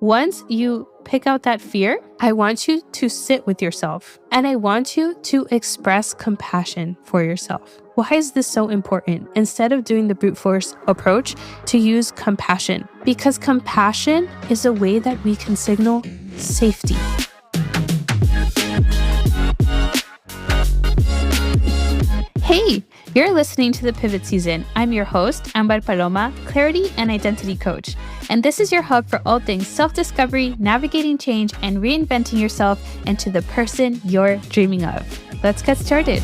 Once you pick out that fear, I want you to sit with yourself and I want you to express compassion for yourself. Why is this so important? Instead of doing the brute force approach, to use compassion, because compassion is a way that we can signal safety. Hey, you're listening to the Pivot Season. I'm your host, Ambar Paloma, clarity and identity coach. And this is your hub for all things self-discovery, navigating change, and reinventing yourself into the person you're dreaming of. Let's get started.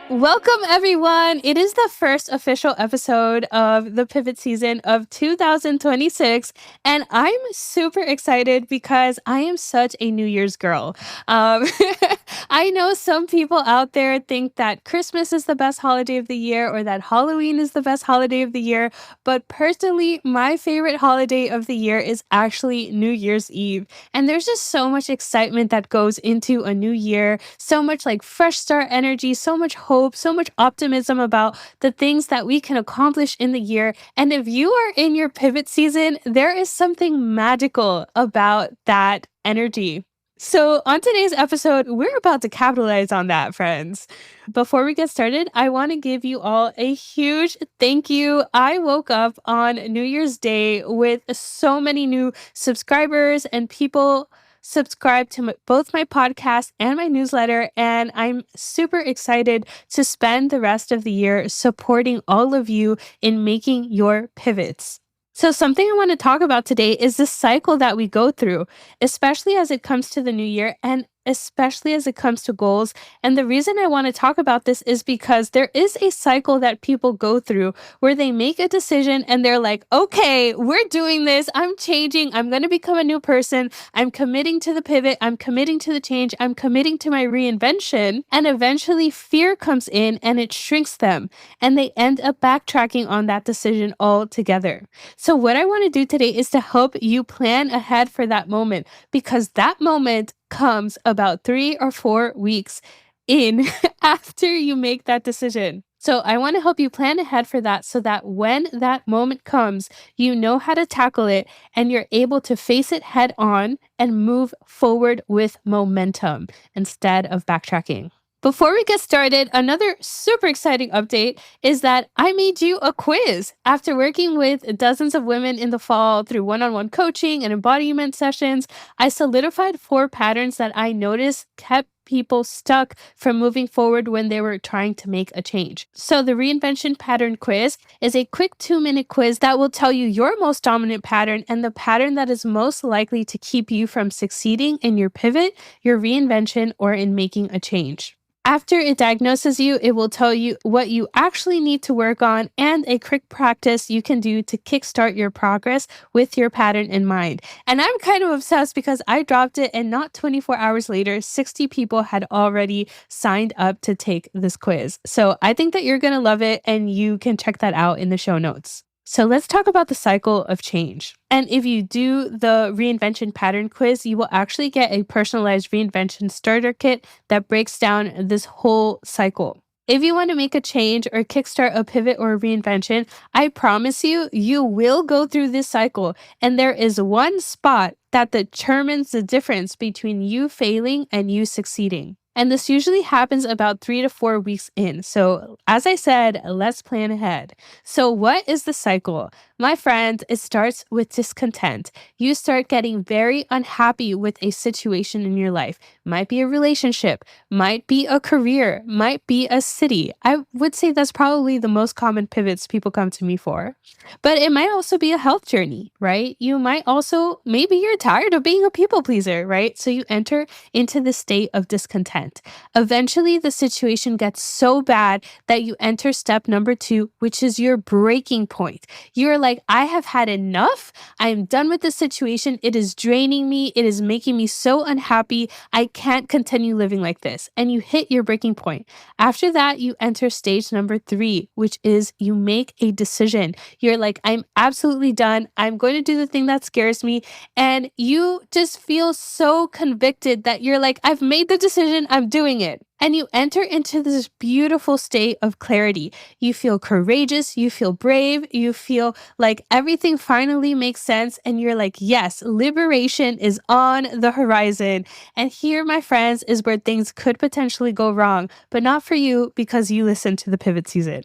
Welcome, everyone. It is the first official episode of the Pivot Season of 2026, and I'm super excited because I am such a New Year's girl. I know some people out there think that Christmas is the best holiday of the year or that Halloween is the best holiday of the year, but personally, my favorite holiday of the year is actually New Year's Eve. And there's just so much excitement that goes into a new year, so much like fresh start energy, so much hope, so much optimism about the things that we can accomplish in the year. And if you are in your pivot season, there is something magical about that energy. So on today's episode, we're about to capitalize on that, friends. Before we get started, I want to give you all a huge thank you. I woke up on New Year's Day with so many new subscribers and people subscribe to both my podcast and my newsletter, and I'm super excited to spend the rest of the year supporting all of you in making your pivots. So something I want to talk about today is the cycle that we go through, especially as it comes to the new year and especially as it comes to goals. And the reason I want to talk about this is because there is a cycle that people go through where they make a decision and they're like, okay, we're doing this. I'm changing. I'm going to become a new person. I'm committing to the pivot. I'm committing to the change. I'm committing to my reinvention. And eventually fear comes in and it shrinks them. And they end up backtracking on that decision altogether. So what I want to do today is to help you plan ahead for that moment, because that moment comes about 3 or 4 weeks in after you make that decision. So I want to help you plan ahead for that so that when that moment comes, you know how to tackle it and you're able to face it head on and move forward with momentum instead of backtracking. Before we get started, another super exciting update is that I made you a quiz. After working with dozens of women in the fall through one-on-one coaching and embodiment sessions, I solidified 4 patterns that I noticed kept people stuck from moving forward when they were trying to make a change. So the Reinvention pattern quiz is a quick 2-minute quiz that will tell you your most dominant pattern and the pattern that is most likely to keep you from succeeding in your pivot, your reinvention, or in making a change. After it diagnoses you, it will tell you what you actually need to work on and a quick practice you can do to kickstart your progress with your pattern in mind. And I'm kind of obsessed because I dropped it and not 24 hours later, 60 people had already signed up to take this quiz. So I think that you're going to love it and you can check that out in the show notes. So let's talk about the cycle of change. And if you do the Reinvention pattern quiz, you will actually get a personalized Reinvention starter kit that breaks down this whole cycle. If you want to make a change or kickstart a pivot or a reinvention, I promise you, you will go through this cycle. And there is one spot that determines the difference between you failing and you succeeding. And this usually happens about 3 to 4 weeks in. So as I said, let's plan ahead. So what is the cycle? My friend, it starts with discontent. You start getting very unhappy with a situation in your life. Might be a relationship, might be a career, might be a city. I would say that's probably the most common pivots people come to me for. But it might also be a health journey, right? You might also, maybe you're tired of being a people pleaser, right? So you enter into the state of discontent. Eventually, the situation gets so bad that you enter step number 2, which is your breaking point. You're like, I have had enough. I am done with this situation. It is draining me. It is making me so unhappy. I can't continue living like this. And you hit your breaking point. After that, you enter stage number 3, which is you make a decision. You're like, I'm absolutely done. I'm going to do the thing that scares me. And you just feel so convicted that you're like, I've made the decision. I'm doing it. And you enter into this beautiful state of clarity. You feel courageous, you feel brave, you feel like everything finally makes sense. And you're like, yes, liberation is on the horizon. And here, my friends, is where things could potentially go wrong, but not for you because you listen to the pivot season.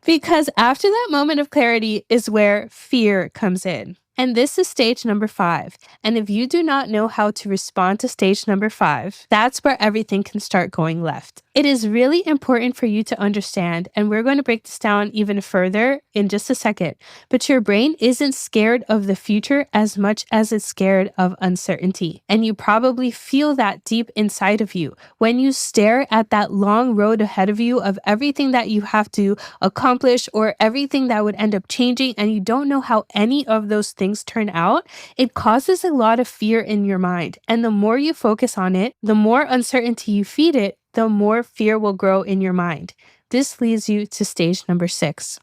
Because after that moment of clarity is where fear comes in. And this is stage number 5. And if you do not know how to respond to stage number 5, that's where everything can start going left. It is really important for you to understand, and we're going to break this down even further in just a second, but your brain isn't scared of the future as much as it's scared of uncertainty. And you probably feel that deep inside of you when you stare at that long road ahead of you of everything that you have to accomplish or everything that would end up changing, and you don't know how any of those things turn out. It causes a lot of fear in your mind. And the more you focus on it, the more uncertainty you feed it, the more fear will grow in your mind. This leads you to stage number 6,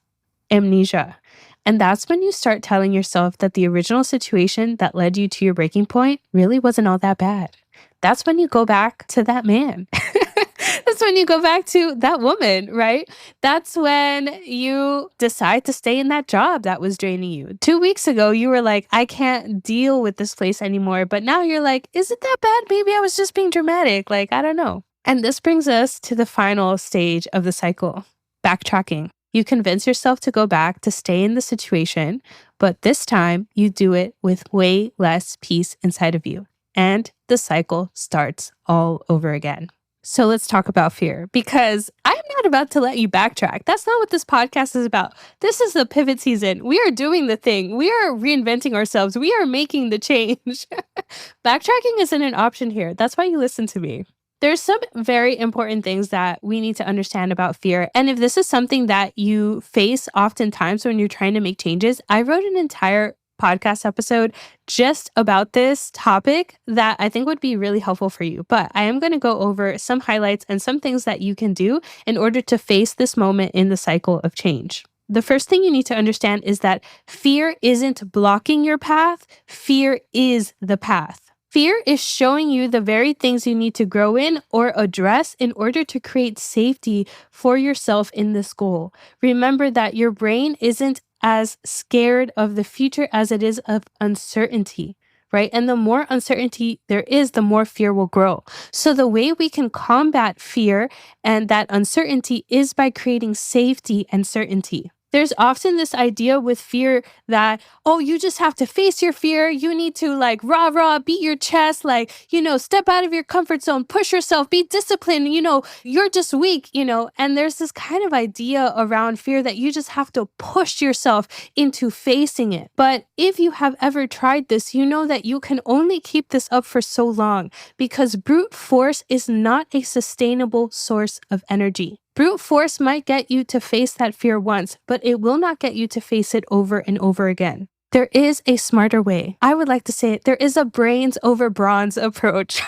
amnesia. And that's when you start telling yourself that the original situation that led you to your breaking point really wasn't all that bad. That's when you go back to that man. That's when you go back to that woman, right? That's when you decide to stay in that job that was draining you. 2 weeks ago, you were like, I can't deal with this place anymore. But now you're like, is it that bad? Maybe I was just being dramatic. Like, I don't know. And this brings us to the final stage of the cycle, backtracking. You convince yourself to go back to stay in the situation, but this time you do it with way less peace inside of you. And the cycle starts all over again. So let's talk about fear, because I'm not about to let you backtrack. That's not what this podcast is about. This is the pivot season. We are doing the thing. We are reinventing ourselves. We are making the change. Backtracking isn't an option here. That's why you listen to me. There's some very important things that we need to understand about fear. And if this is something that you face oftentimes when you're trying to make changes, I wrote an entire podcast episode just about this topic that I think would be really helpful for you. But I am going to go over some highlights and some things that you can do in order to face this moment in the cycle of change. The first thing you need to understand is that fear isn't blocking your path. Fear is the path. Fear is showing you the very things you need to grow in or address in order to create safety for yourself in this goal. Remember that your brain isn't as scared of the future as it is of uncertainty, right? And the more uncertainty there is, the more fear will grow. So the way we can combat fear and that uncertainty is by creating safety and certainty. There's often this idea with fear that, oh, you just have to face your fear. You need to like rah, beat your chest, like, step out of your comfort zone, push yourself, be disciplined, you're just weak, and there's this kind of idea around fear that you just have to push yourself into facing it. But if you have ever tried this, you know that you can only keep this up for so long because brute force is not a sustainable source of energy. Brute force might get you to face that fear once, but it will not get you to face it over and over again. There is a smarter way. I would like to say it. There is a brains over bronze approach.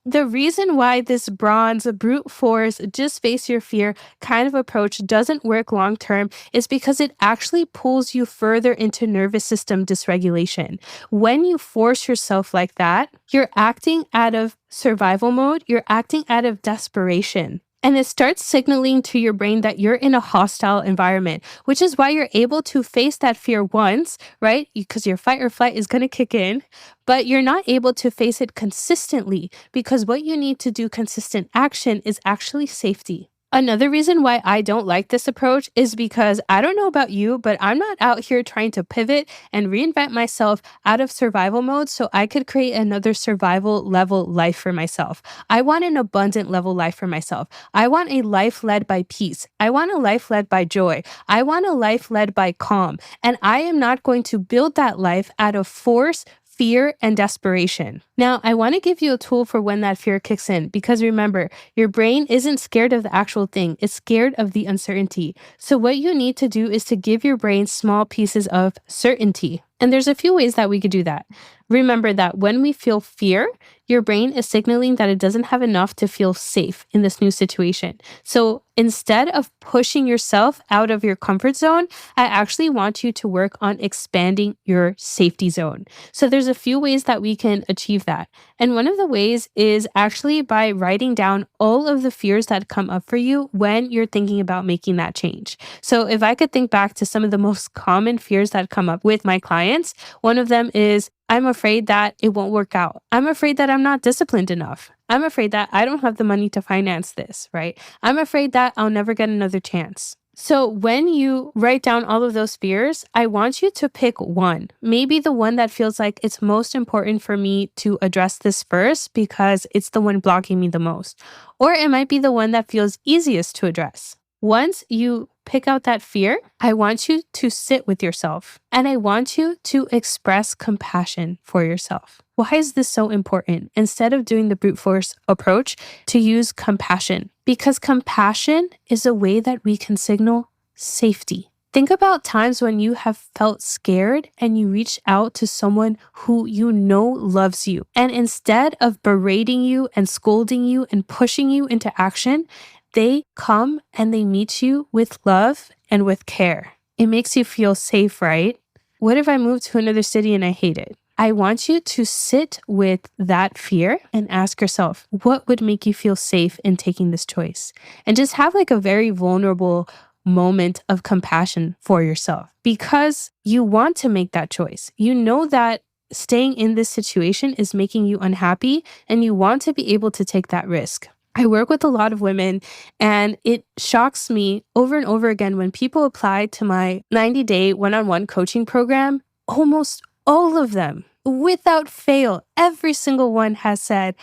The reason why this bronze brute force, just face your fear kind of approach doesn't work long term is because it actually pulls you further into nervous system dysregulation. When you force yourself like that, you're acting out of survival mode, you're acting out of desperation. And it starts signaling to your brain that you're in a hostile environment, which is why you're able to face that fear once, right? Because your fight or flight is going to kick in, but you're not able to face it consistently because what you need to do consistent action is actually safety. Another reason why I don't like this approach is because I don't know about you, but I'm not out here trying to pivot and reinvent myself out of survival mode so I could create another survival level life for myself. I want an abundant level life for myself. I want a life led by peace. I want a life led by joy. I want a life led by calm. And I am not going to build that life out of force, fear, and desperation. Now, I want to give you a tool for when that fear kicks in, because remember, your brain isn't scared of the actual thing, it's scared of the uncertainty. So what you need to do is to give your brain small pieces of certainty. And there's a few ways that we could do that. Remember that when we feel fear, your brain is signaling that it doesn't have enough to feel safe in this new situation. So instead of pushing yourself out of your comfort zone, I actually want you to work on expanding your safety zone. So there's a few ways that we can achieve that. And one of the ways is actually by writing down all of the fears that come up for you when you're thinking about making that change. So if I could think back to some of the most common fears that come up with my clients, one of them is I'm afraid that it won't work out. I'm afraid that I'm not disciplined enough. I'm afraid that I don't have the money to finance this, right? I'm afraid that I'll never get another chance. So when you write down all of those fears, I want you to pick one, maybe the one that feels like it's most important for me to address this first because it's the one blocking me the most. Or it might be the one that feels easiest to address. Once you pick out that fear, I want you to sit with yourself and I want you to express compassion for yourself. Why is this so important? Instead of doing the brute force approach, to use compassion, because compassion is a way that we can signal safety. Think about times when you have felt scared and you reached out to someone who you know loves you. And instead of berating you and scolding you and pushing you into action, they come and they meet you with love and with care. It makes you feel safe, right? What if I move to another city and I hate it? I want you to sit with that fear and ask yourself, what would make you feel safe in taking this choice? And just have like a very vulnerable moment of compassion for yourself because you want to make that choice. You know that staying in this situation is making you unhappy and you want to be able to take that risk. I work with a lot of women and it shocks me over and over again when people apply to my 90-day one-on-one coaching program, almost all of them, without fail, every single one has said,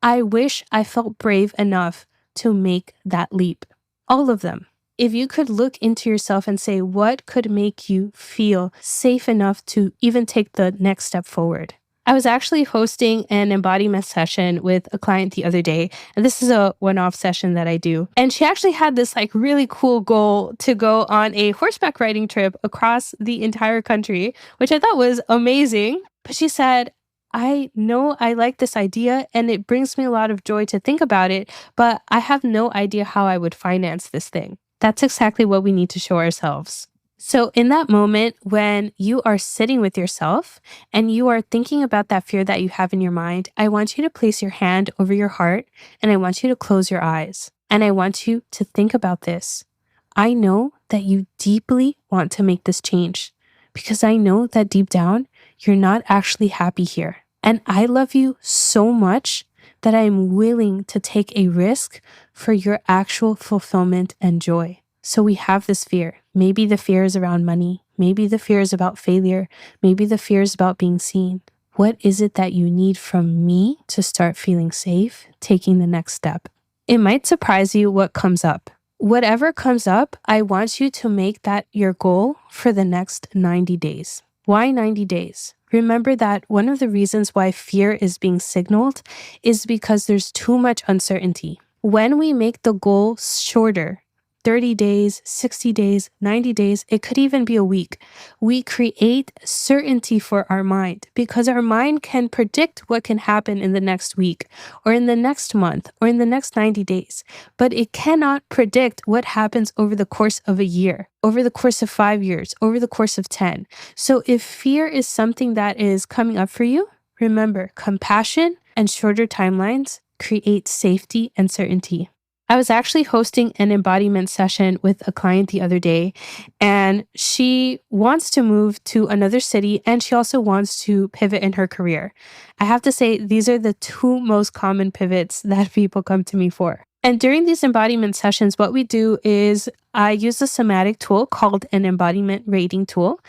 I wish I felt brave enough to make that leap. All of them. If you could look into yourself and say, what could make you feel safe enough to even take the next step forward? I was actually hosting an embodiment session with a client the other day, and this is a one-off session that I do. And she actually had this like really cool goal to go on a horseback riding trip across the entire country, which I thought was amazing. But she said, I know I like this idea and it brings me a lot of joy to think about it, but I have no idea how I would finance this thing. That's exactly what we need to show ourselves. So in that moment, when you are sitting with yourself and you are thinking about that fear that you have in your mind, I want you to place your hand over your heart and I want you to close your eyes. And I want you to think about this. I know that you deeply want to make this change because I know that deep down, you're not actually happy here. And I love you so much that I am willing to take a risk for your actual fulfillment and joy. So we have this fear. Maybe the fear is around money. Maybe the fear is about failure. Maybe the fear is about being seen. What is it that you need from me to start feeling safe, taking the next step? It might surprise you what comes up. Whatever comes up, I want you to make that your goal for the next 90 days. Why 90 days? Remember that one of the reasons why fear is being signaled is because there's too much uncertainty. When we make the goal shorter, 30 days, 60 days, 90 days, it could even be a week. We create certainty for our mind because our mind can predict what can happen in the next week or in the next month or in the next 90 days. But it cannot predict what happens over the course of a year, over the course of 5 years, over the course of 10. So if fear is something that is coming up for you, remember, compassion and shorter timelines create safety and certainty. I was actually hosting an embodiment session with a client the other day, and she wants to move to another city and she also wants to pivot in her career. I have to say, these are the two most common pivots that people come to me for. And during these embodiment sessions, what we do is I use a somatic tool called an embodiment rating tool.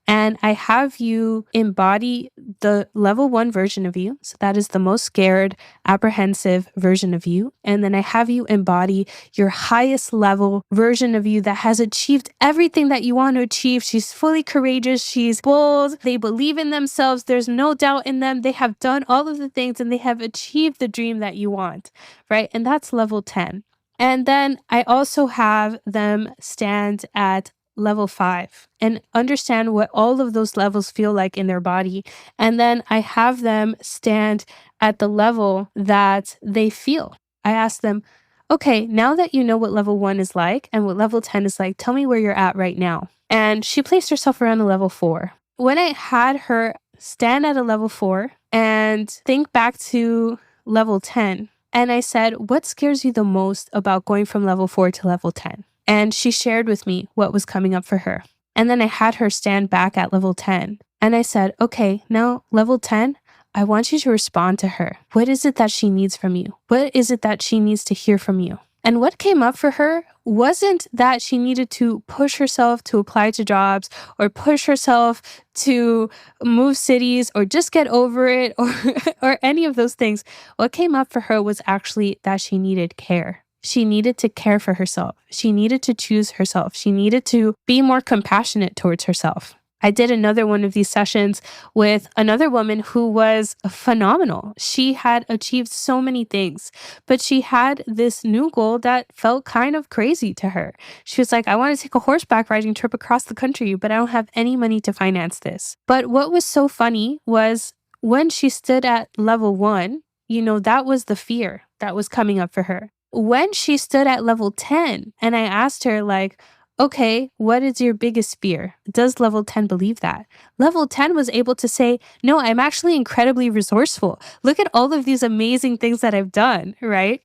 And I have you embody the level 1 version of you. So that is the most scared, apprehensive version of you. And then I have you embody your highest level version of you that has achieved everything that you want to achieve. She's fully courageous. She's bold. They believe in themselves. There's no doubt in them. They have done all of the things and they have achieved the dream that you want, right? And that's level 10. And then I also have them stand at level 5 and understand what all of those levels feel like in their body. And then I have them stand at the level that they feel. I ask them, okay, now that you know what level 1 is like and what level 10 is like, tell me where you're at right now. And she placed herself around a level 4. When I had her stand at a level 4 and think back to level 10, and I said, what scares you the most about going from level 4 to level 10? And she shared with me what was coming up for her. And then I had her stand back at level 10. And I said, okay, now level 10, I want you to respond to her. What is it that she needs from you? What is it that she needs to hear from you? And what came up for her wasn't that she needed to push herself to apply to jobs or push herself to move cities or just get over it or or any of those things. What came up for her was actually that she needed care. She needed to care for herself. She needed to choose herself. She needed to be more compassionate towards herself. I did another one of these sessions with another woman who was phenomenal. She had achieved so many things, but she had this new goal that felt kind of crazy to her. She was like, I want to take a horseback riding trip across the country, but I don't have any money to finance this. But what was so funny was when she stood at level 1, that was the fear that was coming up for her. When she stood at level 10 and I asked her, like, okay, what is your biggest fear? Does level 10 believe that? Level 10 was able to say, no, I'm actually incredibly resourceful. Look at all of these amazing things that I've done, right?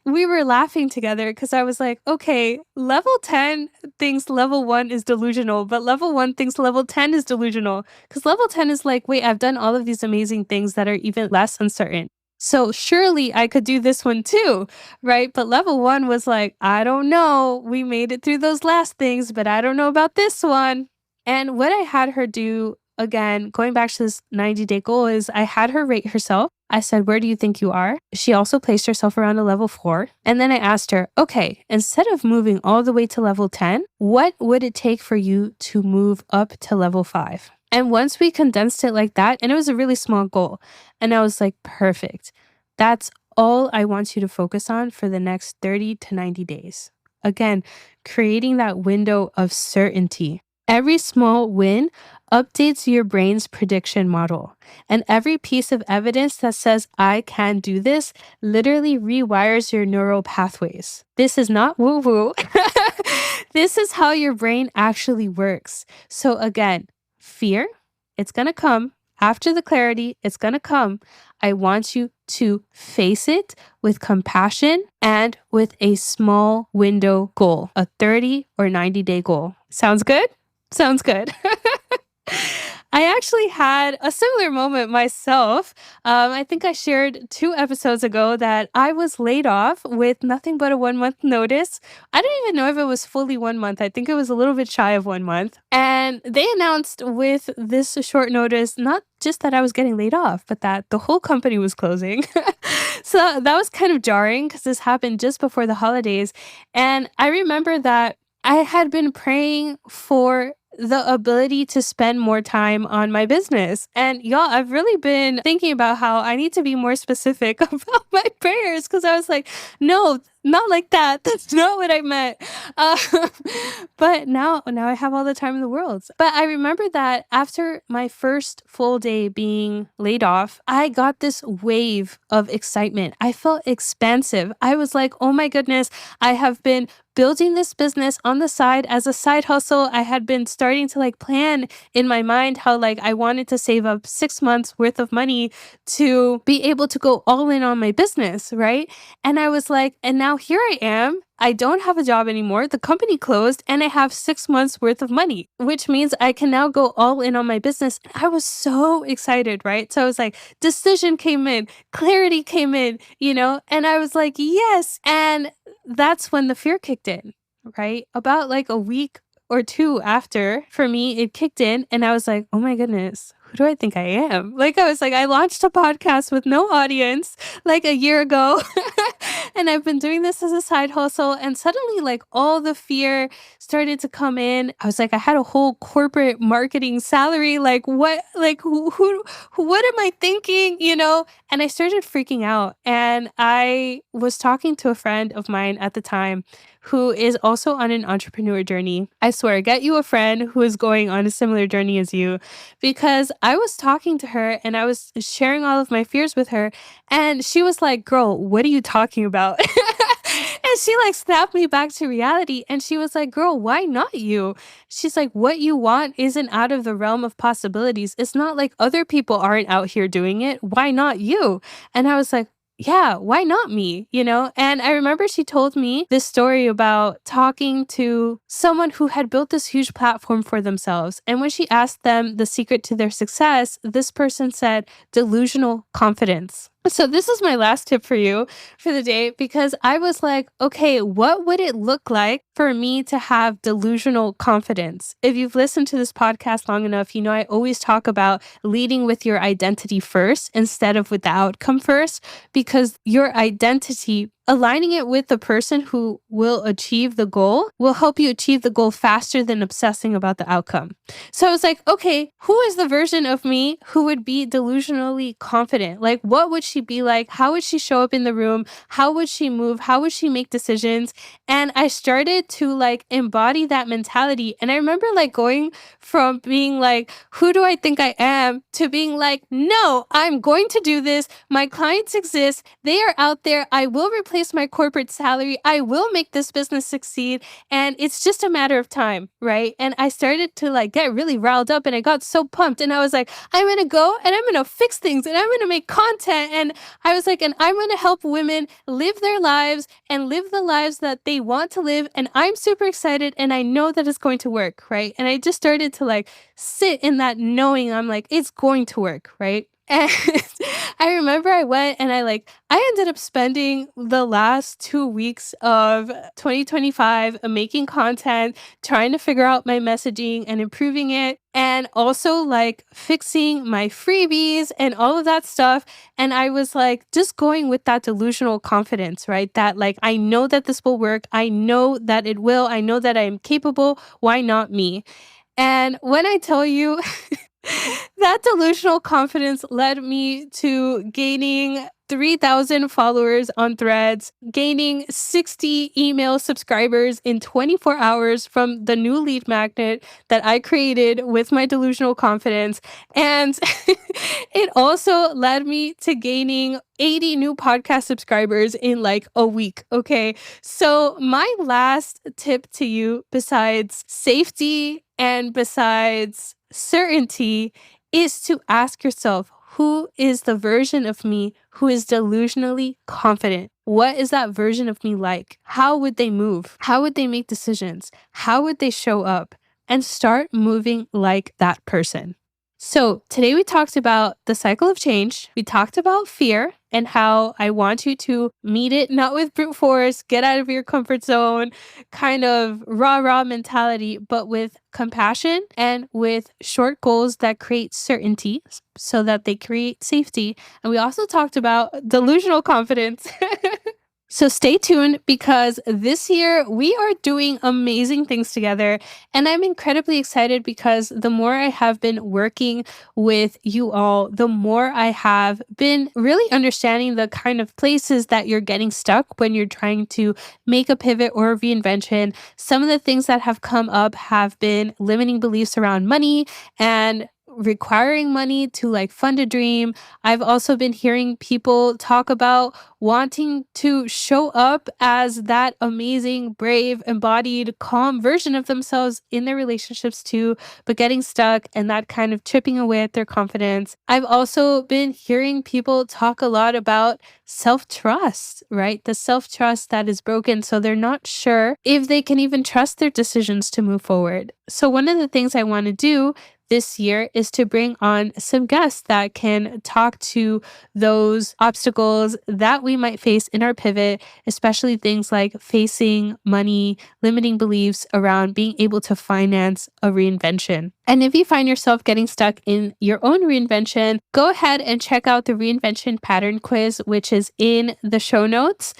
We were laughing together because I was like, okay, level 10 thinks level 1 is delusional, but level 1 thinks level 10 is delusional. Because level 10 is like, wait, I've done all of these amazing things that are even less uncertain. So surely I could do this one too, right? But level 1 was like, I don't know. We made it through those last things, but I don't know about this one. And what I had her do, again, going back to this 90-day goal, is I had her rate herself. I said, where do you think you are? She also placed herself around a level 4. And then I asked her, okay, instead of moving all the way to level 10, what would it take for you to move up to level 5? And once we condensed it like that, and it was a really small goal, and I was like, perfect. That's all I want you to focus on for the next 30 to 90 days. Again, creating that window of certainty. Every small win updates your brain's prediction model. And every piece of evidence that says, I can do this, literally rewires your neural pathways. This is not woo woo. This is how your brain actually works. So, again, fear, it's going to come. After the clarity, it's going to come. I want you to face it with compassion and with a small window goal, a 30 or 90-day goal. Sounds good? Sounds good. I actually had a similar moment myself. I think I shared 2 episodes ago that I was laid off with nothing but a 1-month notice. I don't even know if it was fully 1 month. I think it was a little bit shy of 1 month. And they announced with this short notice, not just that I was getting laid off, but that the whole company was closing. So that was kind of jarring because this happened just before the holidays. And I remember that I had been praying for the ability to spend more time on my business. And y'all, I've really been thinking about how I need to be more specific about my prayers because I was like, no, not like that. That's not what I meant. Uh, but now I have all the time in the world. But I remember that after my first full day being laid off, I got this wave of excitement. I felt expansive. I was like, oh my goodness, I have been building this business on the side as a side hustle. I had been starting to plan in my mind how I wanted to save up 6 months worth of money to be able to go all in on my business, right? And I was like, and now here I am. I don't have a job anymore. The company closed and I have 6 months worth of money, which means I can now go all in on my business. And I was so excited, right? So I was like, decision came in, clarity came in, and I was like, yes. And that's when the fear kicked in, right? About a week or 2 after, for me, it kicked in and I was like, oh my goodness, who do I think I am? I was like, I launched a podcast with no audience a year ago. And I've been doing this as a side hustle. And suddenly all the fear started to come in. I was like, I had a whole corporate marketing salary. What, what am I thinking? And I started freaking out. And I was talking to a friend of mine at the time who is also on an entrepreneur journey. I swear, get you a friend who is going on a similar journey as you, because I was talking to her and I was sharing all of my fears with her, and she was like, "Girl, what are you talking about?" And she like snapped me back to reality, and she was like, "Girl, why not you?" She's like, "What you want isn't out of the realm of possibilities. It's not like other people aren't out here doing it. Why not you?" And I was like, yeah, why not me? You know? And I remember she told me this story about talking to someone who had built this huge platform for themselves. And when she asked them the secret to their success, this person said, delusional confidence. So this is my last tip for you for the day, because I was like, okay, what would it look like for me to have delusional confidence? If you've listened to this podcast long enough, you know I always talk about leading with your identity first instead of with the outcome first, because your identity, aligning it with the person who will achieve the goal, will help you achieve the goal faster than obsessing about the outcome. So I was like, okay, who is the version of me who would be delusionally confident? Like, what would she be like? How would she show up in the room? How would she move? How would she make decisions? And I started to like embody that mentality. And I remember like going from being like, who do I think I am, to being like, no, I'm going to do this. My clients exist. They are out there. I will replace my corporate salary. I will make this business succeed. And it's just a matter of time, right? And I started to like get really riled up, and I got so pumped, and I was like, I'm going to go and I'm going to fix things, and I'm going to make content. And I was like, and I'm going to help women live their lives and live the lives that they want to live. And I'm super excited, and I know that it's going to work, right? And I just started to like sit in that knowing, I'm like, it's going to work, right? And I remember I went and I ended up spending the last 2 weeks of 2025 making content, trying to figure out my messaging and improving it, and also like fixing my freebies and all of that stuff. And I was like, just going with that delusional confidence, right? That like, I know that this will work. I know that it will. I know that I am capable. Why not me? And when I tell you, that delusional confidence led me to gaining 3,000 followers on Threads, gaining 60 email subscribers in 24 hours from the new lead magnet that I created with my delusional confidence. And it also led me to gaining 80 new podcast subscribers in like a week. Okay. So, my last tip to you, besides safety and besides certainty, is to ask yourself, who is the version of me who is delusionally confident? What is that version of me like? How would they move? How would they make decisions? How would they show up? And start moving like that person. So today we talked about the cycle of change. We talked about fear and how I want you to meet it, not with brute force, get out of your comfort zone, kind of rah mentality, but with compassion and with short goals that create certainty so that they create safety. And we also talked about delusional confidence. So stay tuned, because this year we are doing amazing things together. And I'm incredibly excited because the more I have been working with you all, the more I have been really understanding the kind of places that you're getting stuck when you're trying to make a pivot or a reinvention. Some of the things that have come up have been limiting beliefs around money and requiring money to like fund a dream. I've also been hearing people talk about wanting to show up as that amazing, brave, embodied, calm version of themselves in their relationships too, but getting stuck and that kind of chipping away at their confidence. I've also been hearing people talk a lot about self-trust, right? The self-trust that is broken, so they're not sure if they can even trust their decisions to move forward. So one of the things I want to do this year is to bring on some guests that can talk to those obstacles that we might face in our pivot, especially things like facing money, limiting beliefs around being able to finance a reinvention. And if you find yourself getting stuck in your own reinvention, go ahead and check out the Reinvention Pattern Quiz, which is in the show notes.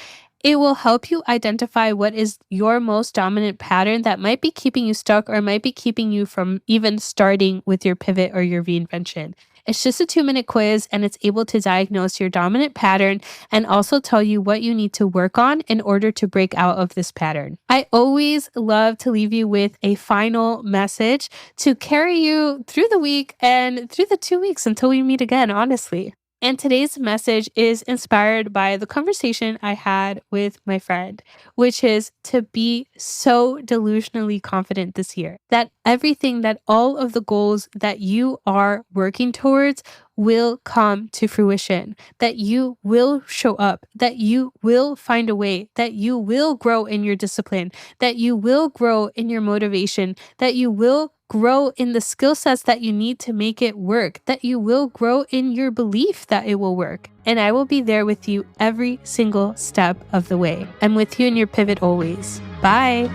It will help you identify what is your most dominant pattern that might be keeping you stuck or might be keeping you from even starting with your pivot or your reinvention. It's just a 2-minute quiz and it's able to diagnose your dominant pattern and also tell you what you need to work on in order to break out of this pattern. I always love to leave you with a final message to carry you through the week and through the 2 weeks until we meet again, honestly. And today's message is inspired by the conversation I had with my friend, which is to be so delusionally confident this year that everything, that all of the goals that you are working towards will come to fruition, that you will show up, that you will find a way, that you will grow in your discipline, that you will grow in your motivation, that you will grow in the skill sets that you need to make it work, that you will grow in your belief that it will work. And I will be there with you every single step of the way. I'm with you in your pivot always. Bye.